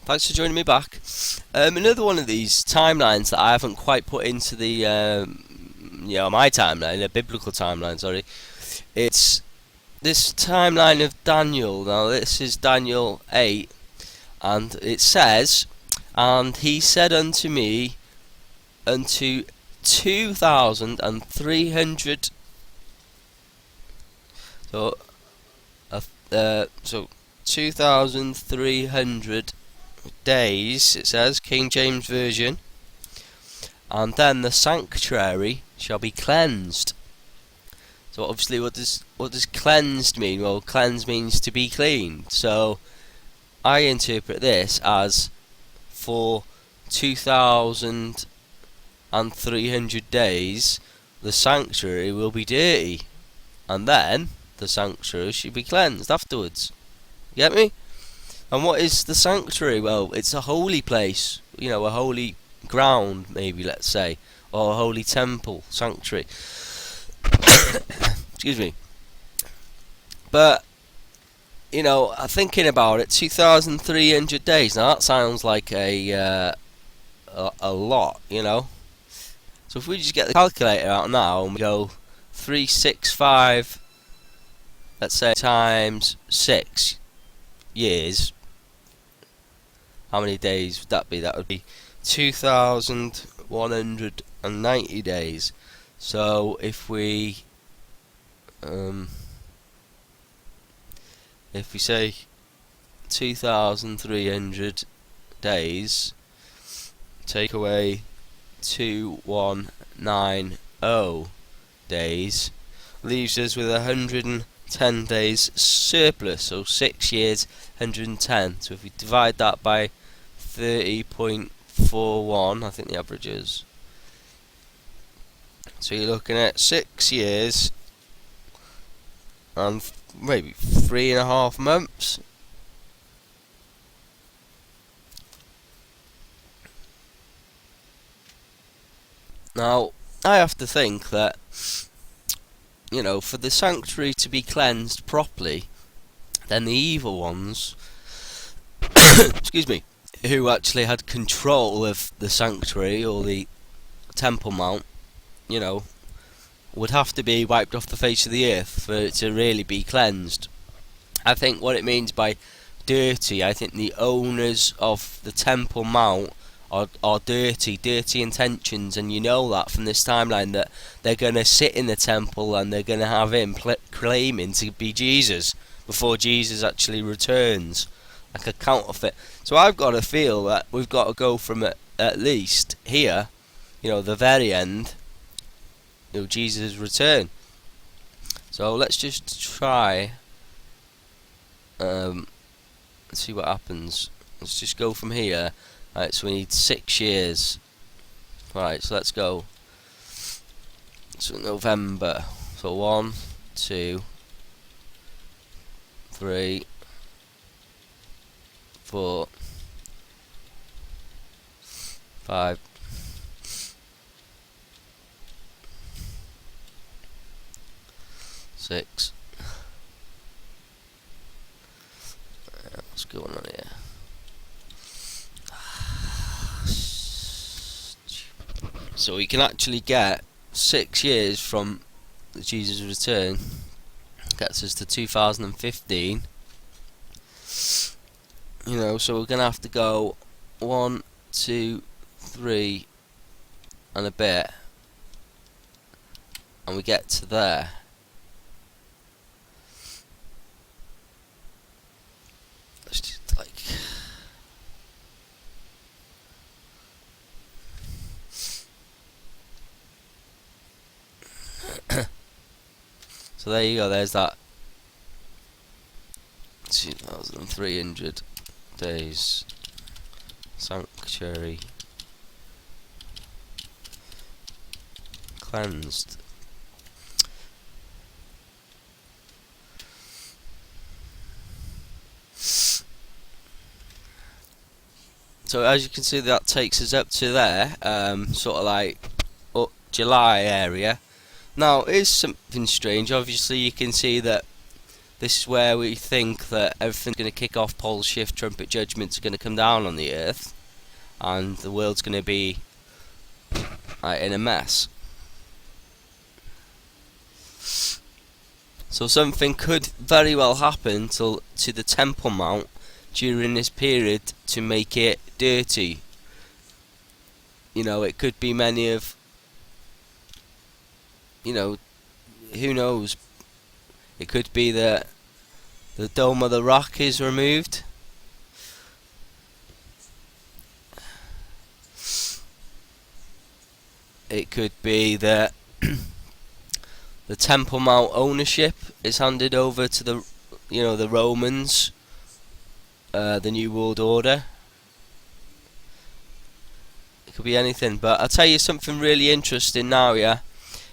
Thanks for joining me back. Another one of these timelines that I haven't quite put into the my timeline, a biblical timeline. Sorry, it's this timeline of Daniel. Now this is Daniel 8, and it says, "And he said unto me, unto 2,300." So 2,300 days, it says, King James Version, and then the sanctuary shall be cleansed. So obviously, what does cleansed mean? Well, cleansed means to be cleaned. So I interpret this as for 2,300 days the sanctuary will be dirty, and then the sanctuary should be cleansed afterwards. Get me? And what is the sanctuary? Well, it's a holy place, a holy ground, maybe, let's say, or a holy temple, sanctuary. Excuse me. But, thinking about it, 2,300 days, now that sounds like a lot, So if we just get the calculator out now and we go 365, let's say, times 6 years, how many days would that be? That would be 2,190 days. So if we say 2,300 days, take away 2,190 days, leaves us with 110 days surplus. So 6 years, 110. So if we divide that by 30.41, I think the average is. So you're looking at 6 years and maybe 3.5 months. Now, I have to think that, for the sanctuary to be cleansed properly, then the evil ones, excuse me, who actually had control of the sanctuary or the Temple Mount, would have to be wiped off the face of the earth for it to really be cleansed. I think what it means by dirty, I think the owners of the Temple Mount are dirty intentions, and you know that from this timeline, that they're going to sit in the temple and they're going to have him claiming to be Jesus before Jesus actually returns, like a counterfeit. So I've got to feel that we've got to go from at least here, the very end, Jesus' return. So let's just try, see what happens. Let's just go from here. Right, so we need 6 years. Right, so let's go. So November. So 1, 2, 3, 4, 5, 6. What's going on here? So we can actually get 6 years from Jesus' return, gets us to 2015. So we're gonna have to go 1, 2, 3, and a bit, and we get to there. Let's just so there you go, there's that 2,300 days sanctuary cleansed. So as you can see, that takes us up to there, sort of like July area. Now, it is something strange. Obviously, you can see that This is where we think that everything's going to kick off, poles shift, trumpet judgments are going to come down on the earth, and the world's going to be in a mess. So something could very well happen to the Temple Mount during this period to make it dirty. You know, it could be many of, you know, who knows. It could be that the Dome of the Rock is removed. It could be that the Temple Mount ownership is handed over to the, you know, the Romans, the New World Order. It could be anything, but I'll tell you something really interesting now, yeah.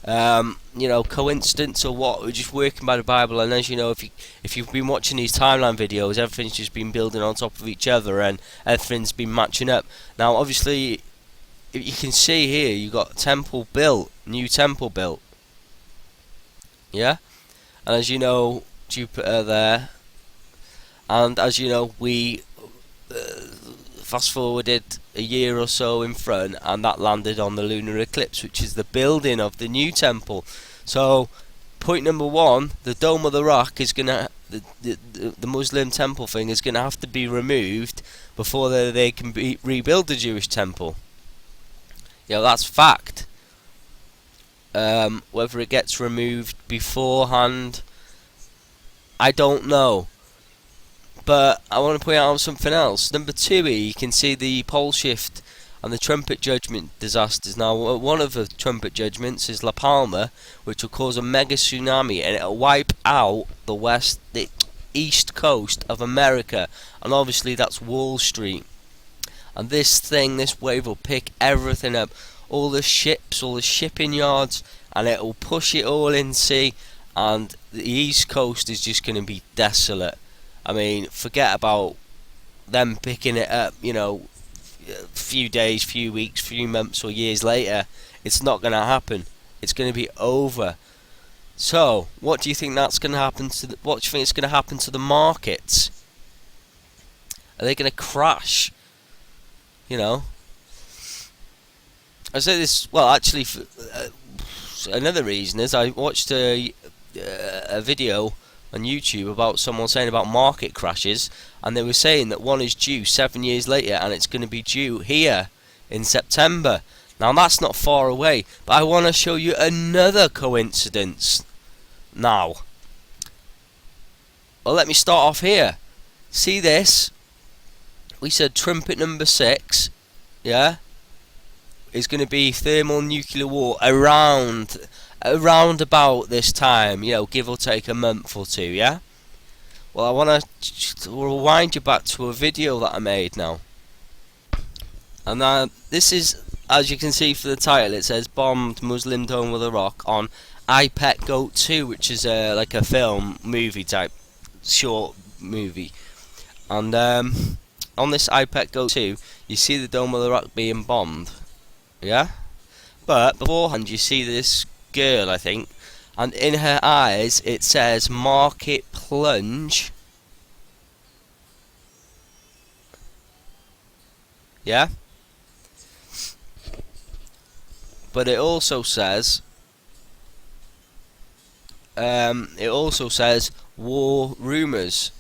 You know, coincidence or what? We're just working by the Bible, and as you know, if you've been watching these timeline videos, everything's just been building on top of each other, and everything's been matching up. Now, obviously, you can see here, you got temple built, new temple built. Yeah, and as you know, Jupiter there, and as you know, we fast forwarded a year or so in front, and that landed on the lunar eclipse, which is the building of the new temple. So, point number one, the Dome of the Rock is gonna, the Muslim temple thing is gonna have to be removed before they can rebuild the Jewish temple. You know, that's fact. Whether it gets removed beforehand, I don't know. But I want to point out something else. Number 2 here, you can see the pole shift and the trumpet judgment disasters. Now, one of the trumpet judgments is La Palma, which will cause a mega tsunami, and it'll wipe out the east coast of America, and obviously that's Wall Street. And this wave will pick everything up, all the ships, all the shipping yards, and it will push it all in sea, and the east coast is just going to be desolate. I mean, forget about them picking it up, you know, a few days, few weeks, few months or years later. It's not going to happen. It's going to be over. So, what do you think that's going to happen to what do you think is going to happen to the markets? Are they going to crash? You know? I say this, well, actually, another reason is I watched a video on YouTube about someone saying about market crashes, and they were saying that one is due 7 years later, and it's going to be due here in September. Now that's not far away, but I want to show you another coincidence now. Well, let me start off here. See this? We said trumpet number 6, yeah, is going to be thermal nuclear war around about this time, you know, give or take a month or two, yeah? Well, I want to rewind you back to a video that I made now. And this is, as you can see for the title, it says Bombed Muslim Dome with a Rock on pt20, 2, which is like a movie type, short movie. And on this pt20, 2, you see the Dome of the Rock being bombed, yeah? But beforehand you see this girl, I think, and in her eyes it says market plunge, yeah, but it also says war rumors.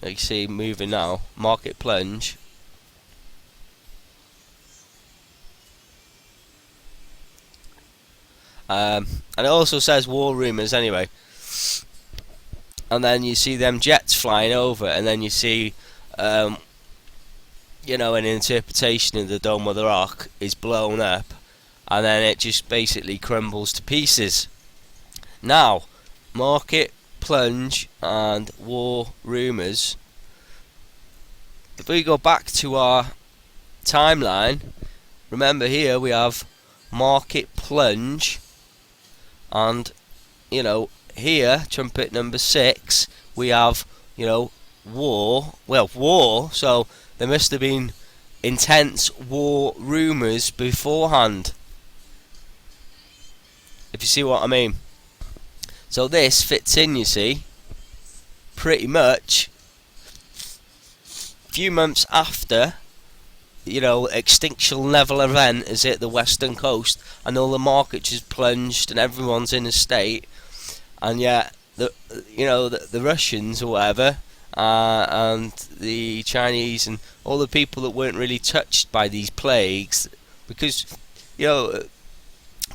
You see moving now, market plunge. And it also says war rumours anyway. And then you see them jets flying over, and then you see, you know, an interpretation of the Dome of the Rock is blown up, and then it just basically crumbles to pieces. Now, market plunge and war rumours. If we go back to our timeline, remember here we have market plunge. And, you know, here, trumpet number 6, we have, you know, war. Well, war, so there must have been intense war rumours beforehand. If you see what I mean. So this fits in, you see. pretty much a few months after, extinction level event has hit the western coast, and all the markets is plunged, and everyone's in a state, and yet the Russians or whatever, and the Chinese and all the people that weren't really touched by these plagues, because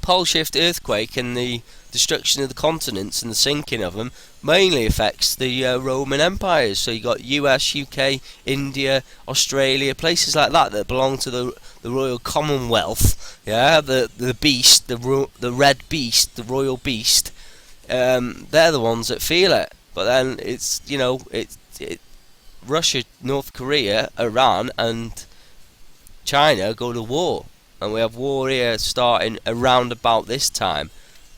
pole shift earthquake and the destruction of the continents and the sinking of them mainly affects the Roman empires. So you got US, UK, India, Australia, places like that belong to the Royal Commonwealth. Yeah, the beast, the red beast, the royal beast. They're the ones that feel it. But then it's Russia, North Korea, Iran, and China go to war, and we have war here starting around about this time.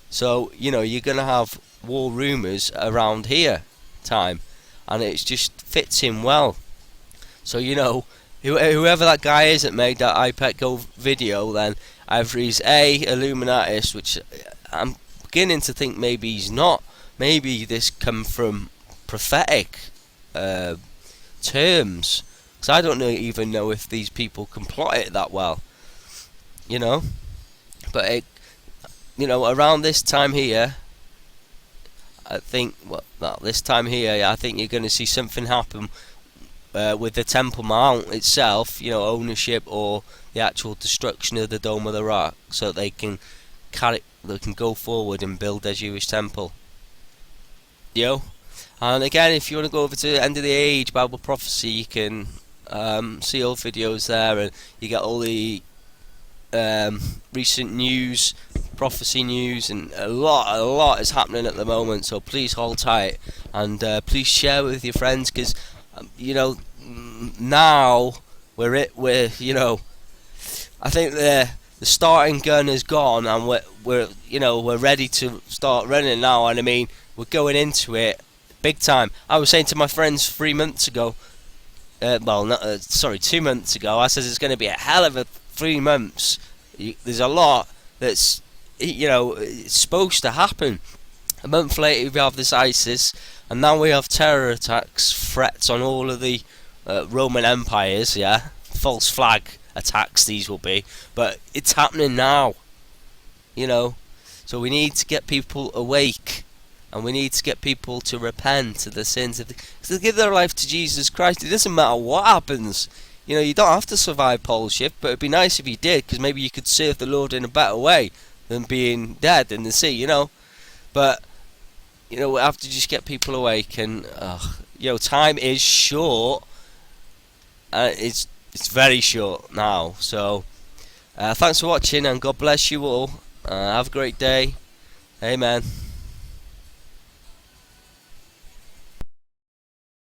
So you're gonna have war rumours around here time, and it just fits in well. So whoever that guy is that made that iPad Go video, then either he's Illuminatus, which I'm beginning to think maybe he's not. Maybe this come from prophetic terms, because I don't even know if these people can plot it that well. But around this time here, I think this time here, I think you're going to see something happen with the Temple Mount itself, ownership or the actual destruction of the Dome of the Rock, so they can go forward and build their Jewish temple. And again, if you want to go over to End of the Age Bible Prophecy, you can see all videos there, and you get all the recent news, prophecy news, and a lot is happening at the moment. So please hold tight, and please share with your friends, because now we're I think the starting gun is gone, and we're ready to start running now. And I mean, we're going into it big time. I was saying to my friends 3 months ago, 2 months ago, I said it's going to be a hell of a 3 months. There's a lot that's it's supposed to happen. A month later we have this ISIS, and now we have terror attacks, threats on all of the Roman empires. False flag attacks these will be, but it's happening now. So we need to get people awake, and we need to get people to repent of the sins to give their life to Jesus Christ. It doesn't matter what happens. You don't have to survive pole shift, but it'd be nice if you did, because maybe you could serve the Lord in a better way than being dead in the sea. But we have to just get people awake, and time is short. It's very short now. So thanks for watching, and God bless you all. Have a great day. Amen.